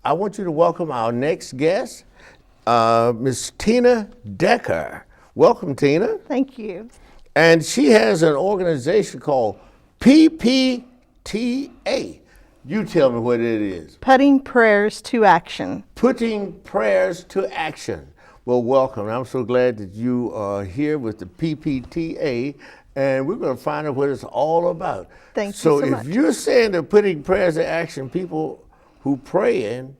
I want you to welcome our next guest, Miss Tina Decker. Welcome, Tina. Thank you. And she has an organization called PPTA. You tell me what it is. Putting prayers to action. Putting prayers to action. Well, welcome. I'm so glad that you are here with the PPTA, and we're going to find out what it's all about. Thank you so much. So if you're saying they're putting prayers to action, people who praying,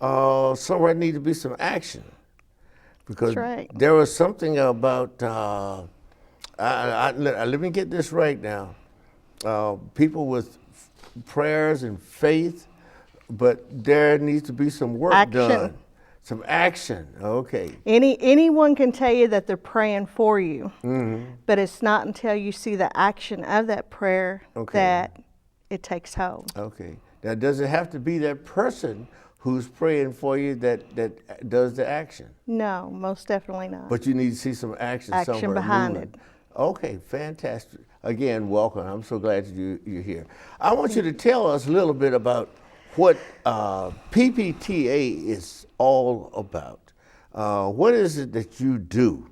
somewhere need to be some action. Because That's right. there was something about, let me get this right now. People with prayers and faith, but there needs to be some work done. Some action, okay. Anyone can tell you that they're praying for you, but it's not until you see the action of that prayer that it takes hold. Okay. Now, does it have to be that person who's praying for you that does the action? No, most definitely not. But you need to see some action somewhere. Action behind moving. it. Okay, fantastic. Again, welcome. I'm so glad you're here. I want you to tell us a little bit about what PPTA is all about. What is it that you do?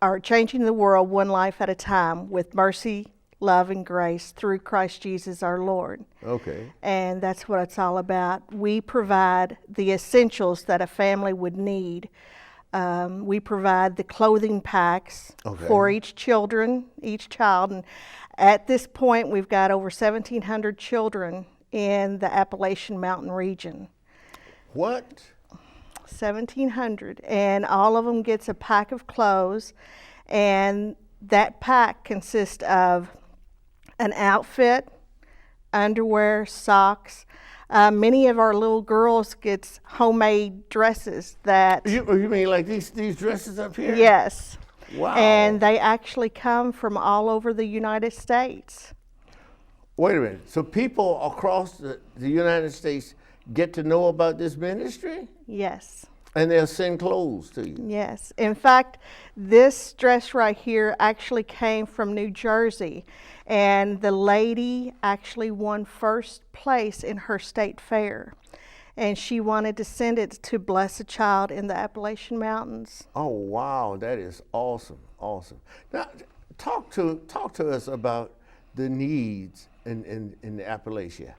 Are changing the world one life at a time with mercy, love, and grace through Christ Jesus our Lord. Okay. And that's what it's all about. We provide the essentials that a family would need. We provide the clothing packs for each child. And at this point, we've got over 1,700 children in the Appalachian Mountain region. What? 1,700, and all of them gets a pack of clothes, and that pack consists of an outfit, underwear, socks. Many of our little girls gets homemade dresses that... You mean like these dresses up here? Yes. Wow. And they actually come from all over the United States. Wait a minute. So people across the United States get to know about this ministry? Yes. And they'll send clothes to you? Yes. In fact, this dress right here actually came from New Jersey. And the lady actually won first place in her state fair. And she wanted to send it to bless a child in the Appalachian Mountains. Oh, wow. That is awesome. Awesome. Now, talk to us about the needs in the Appalachia.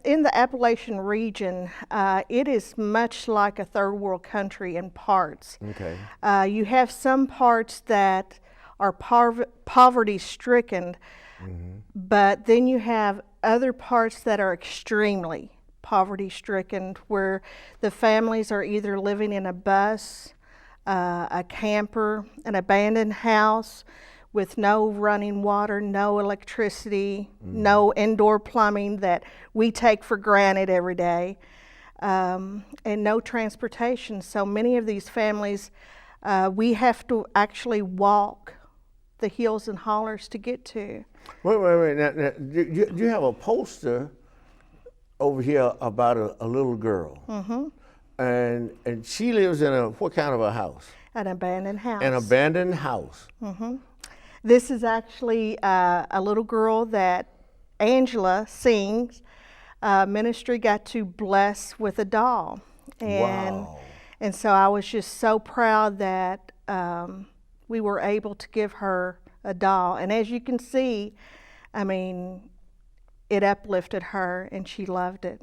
In the Appalachian region, it is much like a third world country in parts. Okay. You have some parts that are poverty stricken, but then you have other parts that are extremely poverty stricken, where the families are either living in a bus, a camper, an abandoned house, with no running water, no electricity, no indoor plumbing that we take for granted every day, and no transportation. So many of these families, we have to actually walk the hills and hollers to get to. Wait. Now, you have a poster over here about a little girl. And she lives in what kind of a house? An abandoned house. An abandoned house. This is actually a little girl that Angela sings. Ministry got to bless with a doll. And so I was just so proud that we were able to give her a doll. And as you can see, I mean, it uplifted her and she loved it.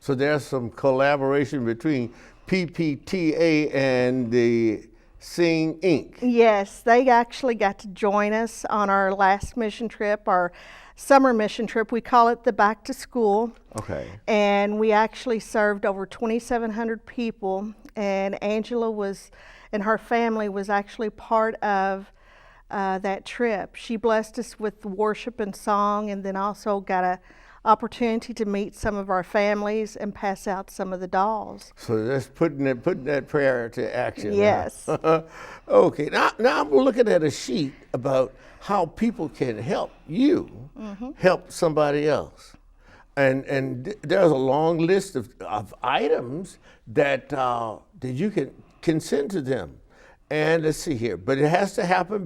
So there's some collaboration between PPTA and the Sing Inc. Yes, they actually got to join us on our last mission trip, our summer mission trip. We call it the Back to School. Okay. And we actually served over 2,700 people, and Angela and her family was actually part of that trip. She blessed us with worship and song, and then also got an opportunity to meet some of our families and pass out some of the dolls. So that's putting that prayer to action. Yes. Huh? Okay. Now I'm looking at a sheet about how people can help you help somebody else, and there's a long list of items that you can send to them. And let's see here, but it has to happen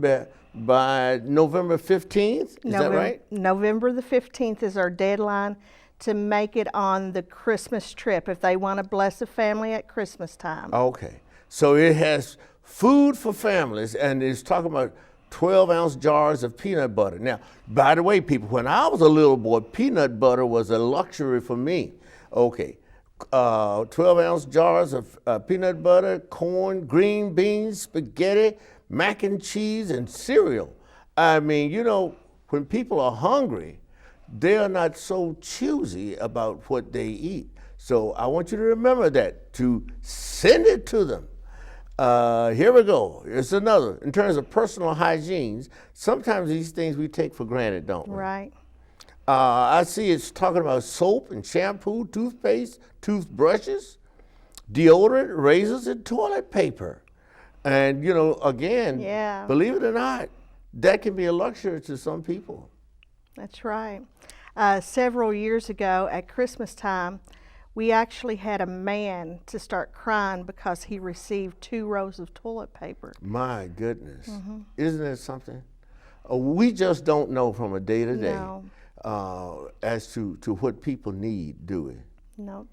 by November 15th, is that right? November the 15th is our deadline to make it on the Christmas trip if they want to bless a family at Christmas time. Okay. So it has food for families, and it's talking about 12-ounce jars of peanut butter. Now, by the way, people, when I was a little boy, peanut butter was a luxury for me. Okay. 12-ounce jars of peanut butter, corn, green beans, spaghetti, mac and cheese, and cereal. I mean, you know, when people are hungry, they are not so choosy about what they eat. So I want you to remember that, to send it to them. Here we go. It's another. In terms of personal hygienes, sometimes these things we take for granted, don't we? Right. I see it's talking about soap and shampoo, toothpaste, toothbrushes, deodorant, razors, and toilet paper. And, you know, again, believe it or not, that can be a luxury to some people. That's right. Several years ago at Christmas time, we actually had a man to start crying because he received 2 rolls of toilet paper. My goodness. Isn't that something? We just don't know from a day to day as to what people need, do we? No.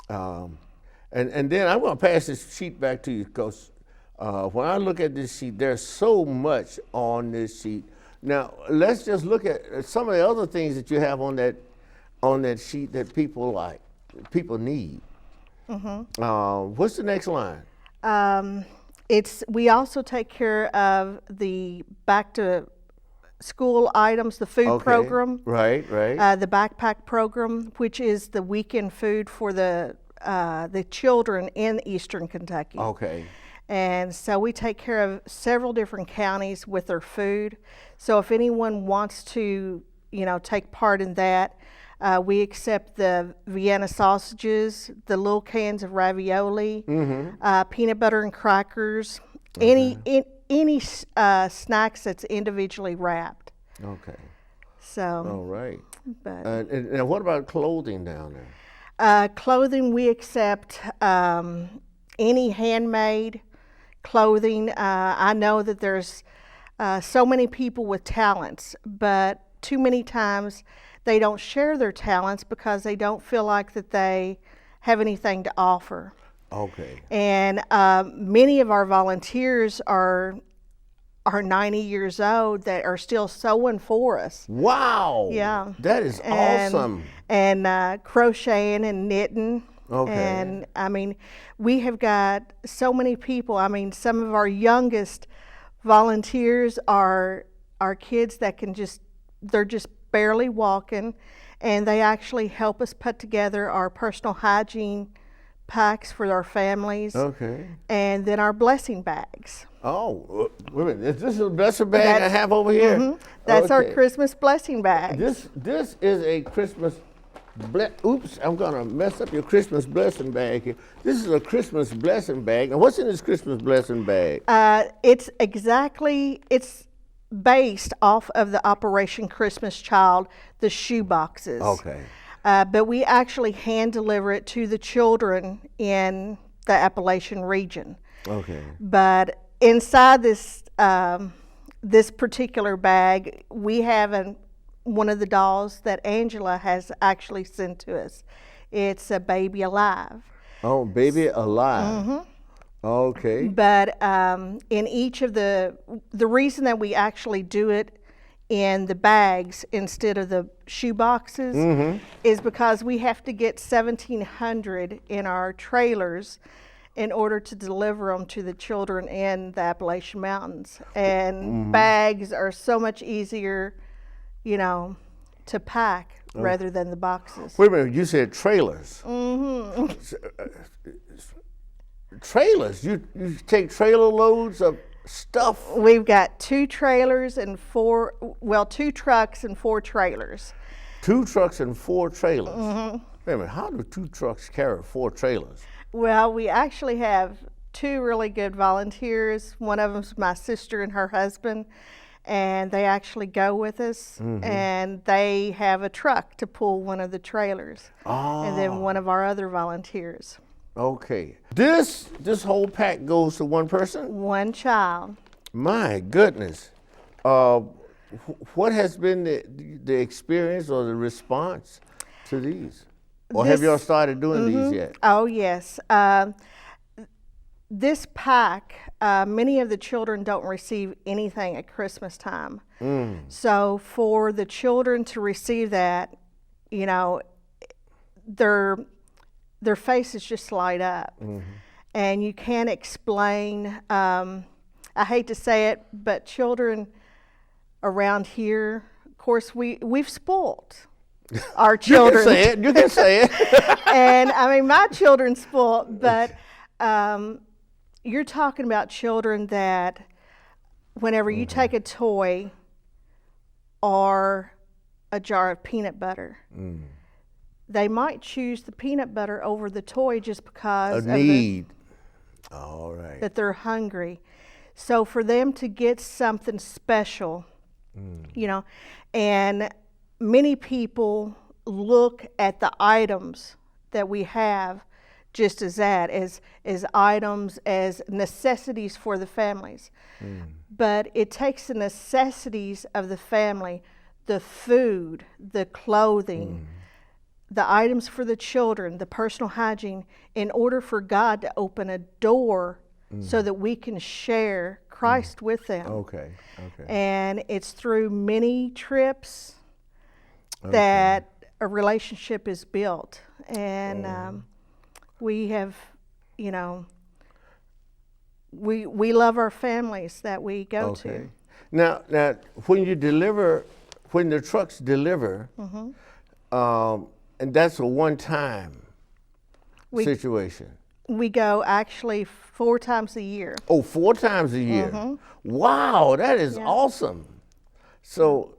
And then I'm going to pass this sheet back to you, because when I look at this sheet, there's so much on this sheet. Now, let's just look at some of the other things that you have on that sheet that people like, people need. What's the next line? We also take care of the back to school items, the food program. Right. The backpack program, which is the weekend food for the children in Eastern Kentucky. Okay. And so we take care of several different counties with their food. So if anyone wants to, you know, take part in that, we accept the Vienna sausages, the little cans of ravioli, peanut butter and crackers, any snacks that's individually wrapped. Okay. So. All right. But and what about clothing down there? Clothing, we accept any handmade clothing. I know that there's so many people with talents, but too many times they don't share their talents because they don't feel like that they have anything to offer. Okay. And many of our volunteers are 90 years old that are still sewing for us. Wow. Yeah. That is awesome. And crocheting and knitting. Okay. And I mean, we have got so many people. I mean, some of our youngest volunteers are kids that they're just barely walking, and they actually help us put together our personal hygiene packs for our families. Okay. And then our blessing bags. Oh, wait a minute. Is this a blessing bag I have over here? That's our Christmas blessing bag. This is a Christmas oops, I'm gonna mess up your Christmas blessing bag here. This is a Christmas blessing bag. And what's in this Christmas blessing bag? It's based off of the Operation Christmas Child, the shoe boxes. Okay. But we actually hand deliver it to the children in the Appalachian region. Okay. But inside this this particular bag, we have one of the dolls that Angela has actually sent to us. It's a baby alive. Oh, baby alive. Okay. But in each of the reason that we actually do it in the bags instead of the shoe boxes is because we have to get 1,700 in our trailers in order to deliver them to the children in the Appalachian Mountains. And bags are so much easier, you know, to pack rather than the boxes. Wait a minute, you said trailers. Trailers? You take trailer loads of stuff? We've got 2 trailers and 2 trucks and 4 trailers. 2 trucks and 4 trailers? Wait a minute, how do 2 trucks carry 4 trailers? Well, we actually have 2 really good volunteers. One of them's my sister and her husband, and they actually go with us, and they have a truck to pull one of the trailers. And then one of our other volunteers. Okay. This whole pack goes to one person? One child. My goodness. What has been the experience or the response to these? Or have y'all started doing these yet? Oh, yes. This pack, many of the children don't receive anything at Christmas time. So for the children to receive that, you know, their faces just light up. And you can't explain, I hate to say it, but children around here, of course, we've spoiled our children. You can say it. And I mean, my children spoiled, but you're talking about children that whenever you take a toy or a jar of peanut butter, they might choose the peanut butter over the toy just because A need. All right. that they're hungry. So for them to get something special, you know, and many people look at the items that we have just as that, as items, as necessities for the families. But it takes the necessities of the family, the food, the clothing, the items for the children, the personal hygiene, in order for God to open a door so that we can share Christ with them. Okay. And it's through many trips that a relationship is built. And we have, you know, we love our families that we go to. Now, when the trucks deliver, and that's a one-time situation. We go actually 4 times a year. Oh, 4 times a year. Wow, that is awesome. So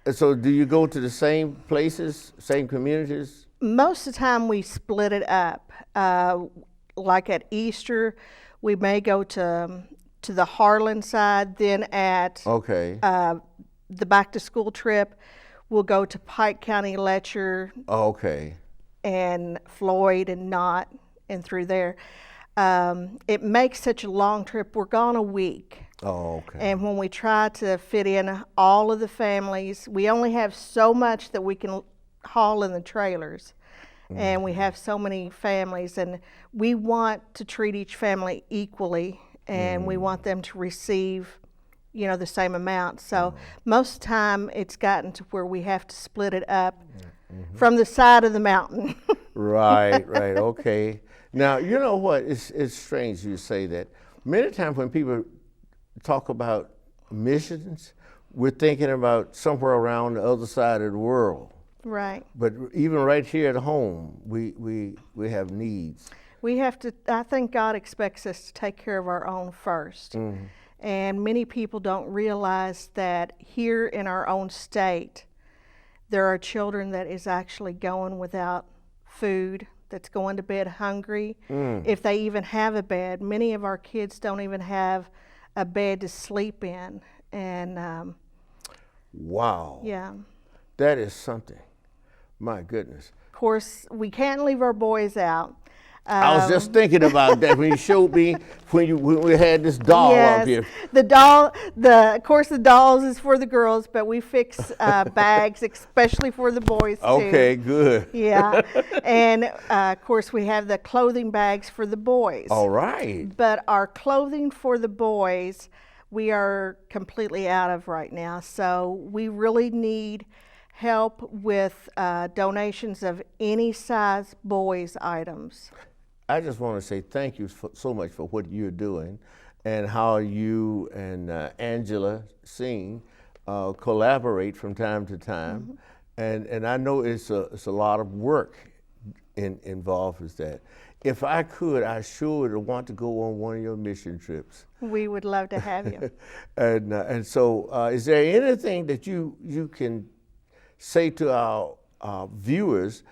do you go to the same places, same communities? Most of the time we split it up. Like at Easter, we may go to the Harlan side. Then at the back to school trip, we'll go to Pike County, Letcher, and Floyd and Knott, and through there. It makes such a long trip. We're gone a week. And when we try to fit in all of the families, we only have so much that we can haul in the trailers. And we have so many families, and we want to treat each family equally, and we want them to receive, you know, the same amount. So most of the time it's gotten to where we have to split it up from the side of the mountain. Right, okay. Now, you know what, it's strange you say that. Many times when people talk about missions, we're thinking about somewhere around the other side of the world. Right. But even right here at home, we have needs. We have to, I think God expects us to take care of our own first. And many people don't realize that here in our own state, there are children that is actually going without food, that's going to bed hungry. If they even have a bed, many of our kids don't even have a bed to sleep in. And wow. Yeah. That is something. My goodness. Of course, we can't leave our boys out. I was just thinking about that when you showed me when we had this doll up here. The doll. Of course, the dolls is for the girls, but we fix bags, especially for the boys too. Okay, good. Yeah, and of course we have the clothing bags for the boys. All right. But our clothing for the boys, we are completely out of right now. So we really need help with donations of any size boys items. I just want to say thank you so much for what you're doing and how you and Angela Singh collaborate from time to time. And I know it's a lot of work involved with that. If I could, I sure would want to go on one of your mission trips. We would love to have you. And so is there anything that you can say to our viewers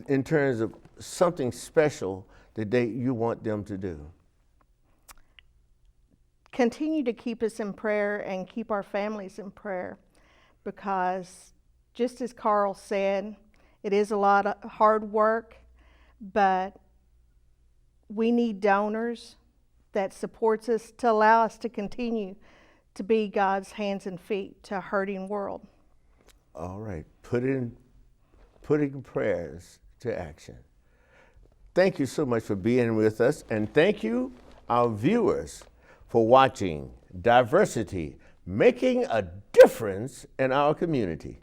in terms of something special that you want them to do? Continue to keep us in prayer and keep our families in prayer, because just as Carl said, it is a lot of hard work, but we need donors that supports us to allow us to continue to be God's hands and feet to a hurting world. All right, put it putting prayers to action. Thank you so much for being with us, and thank you, our viewers, for watching Diversity, Making a Difference in Our Community.